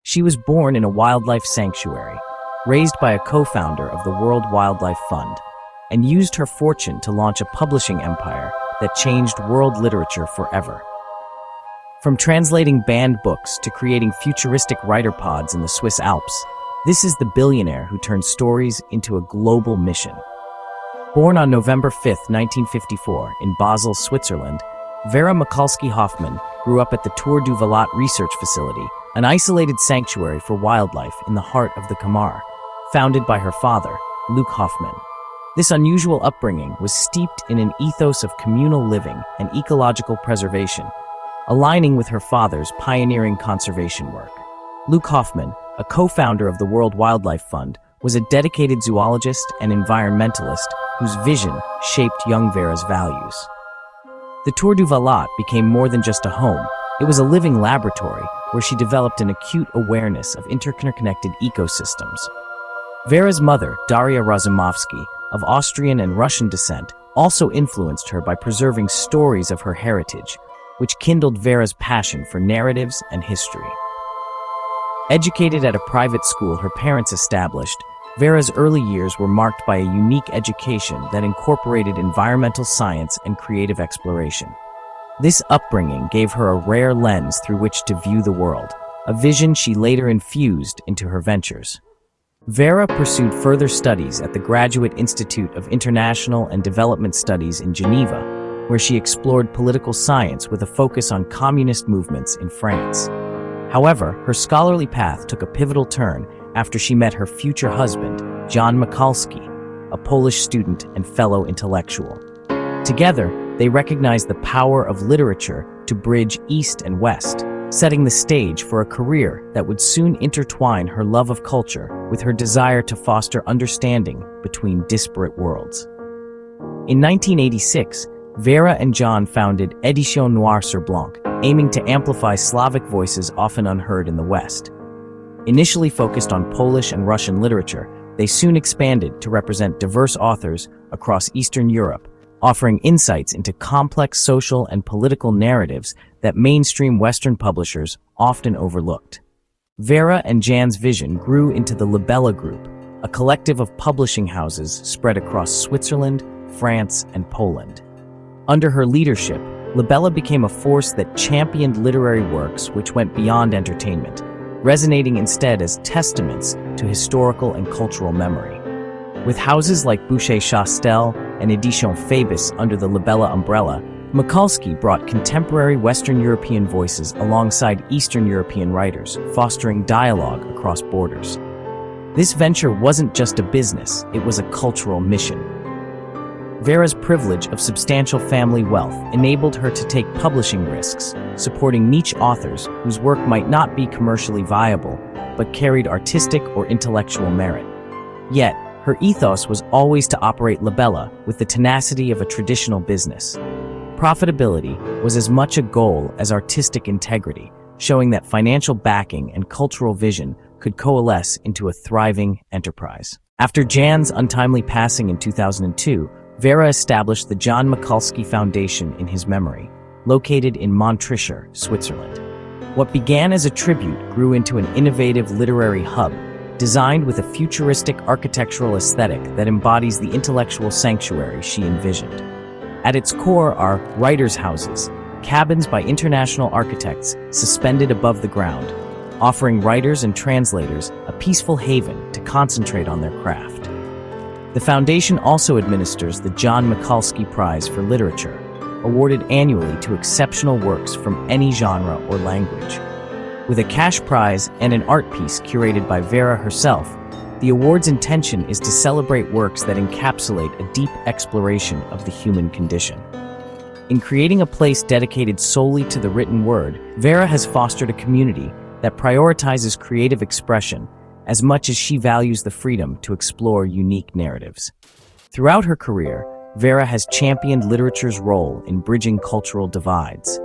She was born in a wildlife sanctuary, raised by a co-founder of the World Wildlife Fund, and used her fortune to launch a publishing empire that changed world literature forever. From translating banned books to creating futuristic writer pods in the Swiss Alps, this is the billionaire who turned stories into a global mission. Born on November 5, 1954, in Basel, Switzerland, Vera Michalski-Hoffmann grew up at the Tour du Valat research facility, an isolated sanctuary for wildlife in the heart of the Camargue, founded by her father, Luc Hoffmann. This unusual upbringing was steeped in an ethos of communal living and ecological preservation, aligning with her father's pioneering conservation work. Luc Hoffmann, a co-founder of the World Wildlife Fund, was a dedicated zoologist and environmentalist whose vision shaped young Vera's values. The Tour du Valat became more than just a home. It was a living laboratory where she developed an acute awareness of interconnected ecosystems. Vera's mother, Daria Razumovsky, of Austrian and Russian descent, also influenced her by preserving stories of her heritage, which kindled Vera's passion for narratives and history. Educated at a private school her parents established, Vera's early years were marked by a unique education that incorporated environmental science and creative exploration. This upbringing gave her a rare lens through which to view the world, a vision she later infused into her ventures. Vera pursued further studies at the Graduate Institute of International and Development Studies in Geneva, where she explored political science with a focus on communist movements in France. However, her scholarly path took a pivotal turn after she met her future husband, Jan Michalski, a Polish student and fellow intellectual. Together, they recognized the power of literature to bridge East and West, setting the stage for a career that would soon intertwine her love of culture with her desire to foster understanding between disparate worlds. In 1986, Vera and Jan founded Éditions Noir sur Blanc, aiming to amplify Slavic voices often unheard in the West. Initially focused on Polish and Russian literature, they soon expanded to represent diverse authors across Eastern Europe, offering insights into complex social and political narratives that mainstream Western publishers often overlooked. Vera and Jan's vision grew into the Libella Group, a collective of publishing houses spread across Switzerland, France, and Poland. Under her leadership, Libella became a force that championed literary works which went beyond entertainment, resonating instead as testaments to historical and cultural memory. With houses like Boucher Chastel and Éditions Phoebus under the Libella umbrella, Michalski brought contemporary Western European voices alongside Eastern European writers, fostering dialogue across borders. This venture wasn't just a business, it was a cultural mission. Vera's privilege of substantial family wealth enabled her to take publishing risks, supporting niche authors whose work might not be commercially viable, but carried artistic or intellectual merit. Yet, her ethos was always to operate Libella with the tenacity of a traditional business. Profitability was as much a goal as artistic integrity, showing that financial backing and cultural vision could coalesce into a thriving enterprise. After Jan's untimely passing in 2002, Vera established the Jan Michalski Foundation in his memory, located in Montricher, Switzerland. What began as a tribute grew into an innovative literary hub, designed with a futuristic architectural aesthetic that embodies the intellectual sanctuary she envisioned. At its core are writers' houses, cabins by international architects suspended above the ground, offering writers and translators a peaceful haven to concentrate on their craft. The foundation also administers the Jan Michalski Prize for Literature, awarded annually to exceptional works from any genre or language. With a cash prize and an art piece curated by Vera herself, the award's intention is to celebrate works that encapsulate a deep exploration of the human condition. In creating a place dedicated solely to the written word, Vera has fostered a community that prioritizes creative expression as much as she values the freedom to explore unique narratives. Throughout her career, Vera has championed literature's role in bridging cultural divides.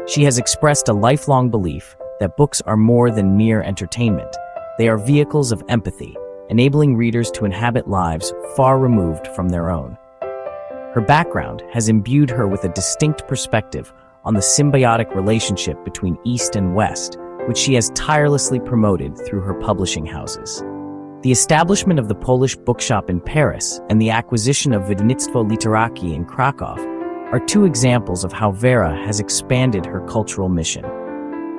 She has expressed a lifelong belief that books are more than mere entertainment. They are vehicles of empathy, enabling readers to inhabit lives far removed from their own. Her background has imbued her with a distinct perspective on the symbiotic relationship between East and West, which she has tirelessly promoted through her publishing houses. The establishment of the Polish Bookshop in Paris and the acquisition of Wydawnictwo Literackie in Krakow are two examples of how Vera has expanded her cultural mission.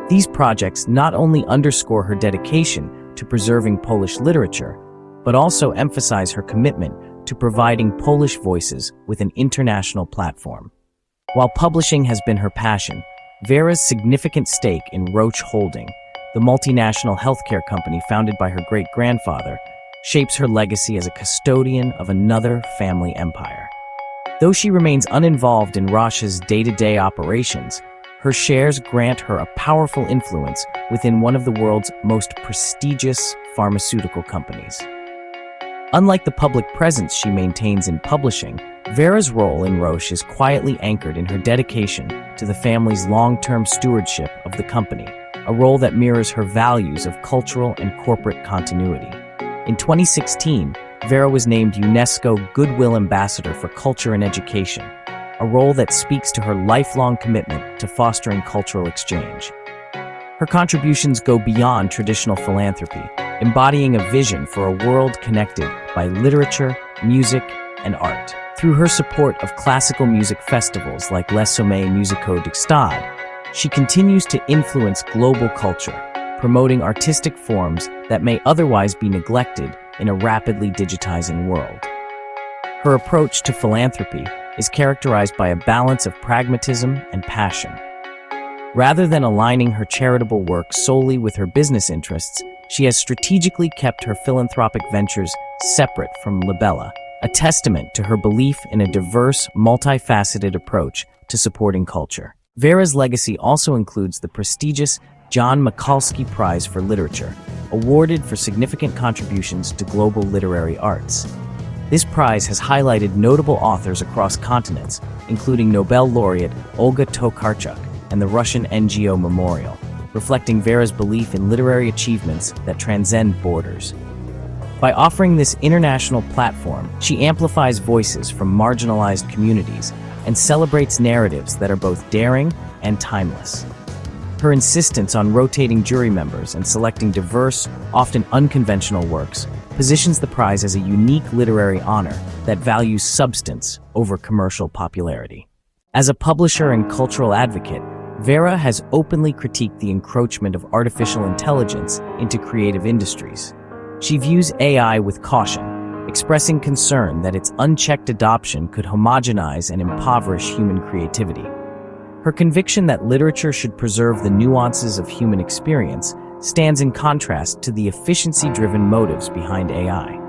These projects not only underscore her dedication to preserving Polish literature, but also emphasize her commitment to providing Polish voices with an international platform. While publishing has been her passion, Vera's significant stake in Roche Holding, the multinational healthcare company founded by her great-grandfather, shapes her legacy as a custodian of another family empire. Though she remains uninvolved in Roche's day-to-day operations, her shares grant her a powerful influence within one of the world's most prestigious pharmaceutical companies. Unlike the public presence she maintains in publishing, Vera's role in Roche is quietly anchored in her dedication to the family's long-term stewardship of the company, a role that mirrors her values of cultural and corporate continuity. In 2016, Vera was named UNESCO Goodwill Ambassador for Culture and Education, a role that speaks to her lifelong commitment to fostering cultural exchange. Her contributions go beyond traditional philanthropy, embodying a vision for a world connected by literature, music, and art. Through her support of classical music festivals like Les Sommets Musicaux de Gstaad, she continues to influence global culture, promoting artistic forms that may otherwise be neglected in a rapidly digitizing world. Her approach to philanthropy is characterized by a balance of pragmatism and passion. Rather than aligning her charitable work solely with her business interests, she has strategically kept her philanthropic ventures separate from Libella, a testament to her belief in a diverse, multifaceted approach to supporting culture. Vera's legacy also includes the prestigious John Michalski Prize for Literature, awarded for significant contributions to global literary arts. This prize has highlighted notable authors across continents, including Nobel laureate Olga Tokarczuk and the Russian NGO Memorial, reflecting Vera's belief in literary achievements that transcend borders. By offering this international platform, she amplifies voices from marginalized communities and celebrates narratives that are both daring and timeless. Her insistence on rotating jury members and selecting diverse, often unconventional works positions the prize as a unique literary honor that values substance over commercial popularity. As a publisher and cultural advocate, Vera has openly critiqued the encroachment of artificial intelligence into creative industries. She views AI with caution, expressing concern that its unchecked adoption could homogenize and impoverish human creativity. Her conviction that literature should preserve the nuances of human experience stands in contrast to the efficiency-driven motives behind AI.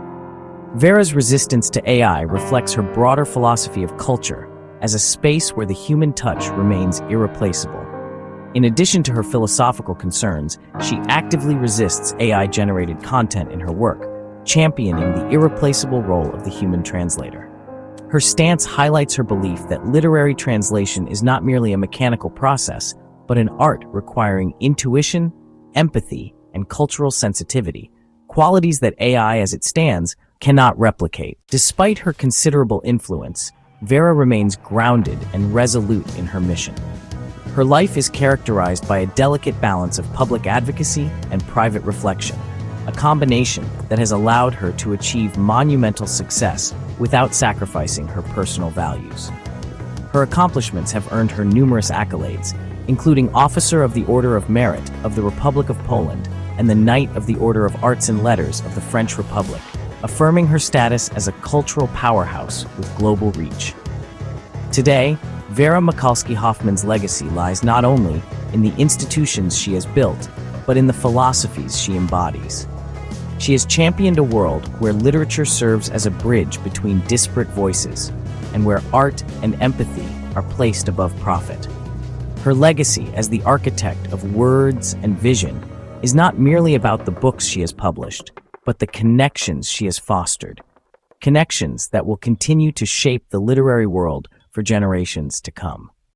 Vera's resistance to AI reflects her broader philosophy of culture as a space where the human touch remains irreplaceable. In addition to her philosophical concerns, she actively resists AI-generated content in her work, championing the irreplaceable role of the human translator. Her stance highlights her belief that literary translation is not merely a mechanical process, but an art requiring intuition, empathy, and cultural sensitivity, qualities that AI as it stands cannot replicate. Despite her considerable influence, Vera remains grounded and resolute in her mission. Her life is characterized by a delicate balance of public advocacy and private reflection, a combination that has allowed her to achieve monumental success without sacrificing her personal values. Her accomplishments have earned her numerous accolades, including Officer of the Order of Merit of the Republic of Poland and the Knight of the Order of Arts and Letters of the French Republic, affirming her status as a cultural powerhouse with global reach. Today, Vera Michalski-Hoffmann's legacy lies not only in the institutions she has built, but in the philosophies she embodies. She has championed a world where literature serves as a bridge between disparate voices, and where art and empathy are placed above profit. Her legacy as the architect of words and vision is not merely about the books she has published, but the connections she has fostered. Connections that will continue to shape the literary world for generations to come.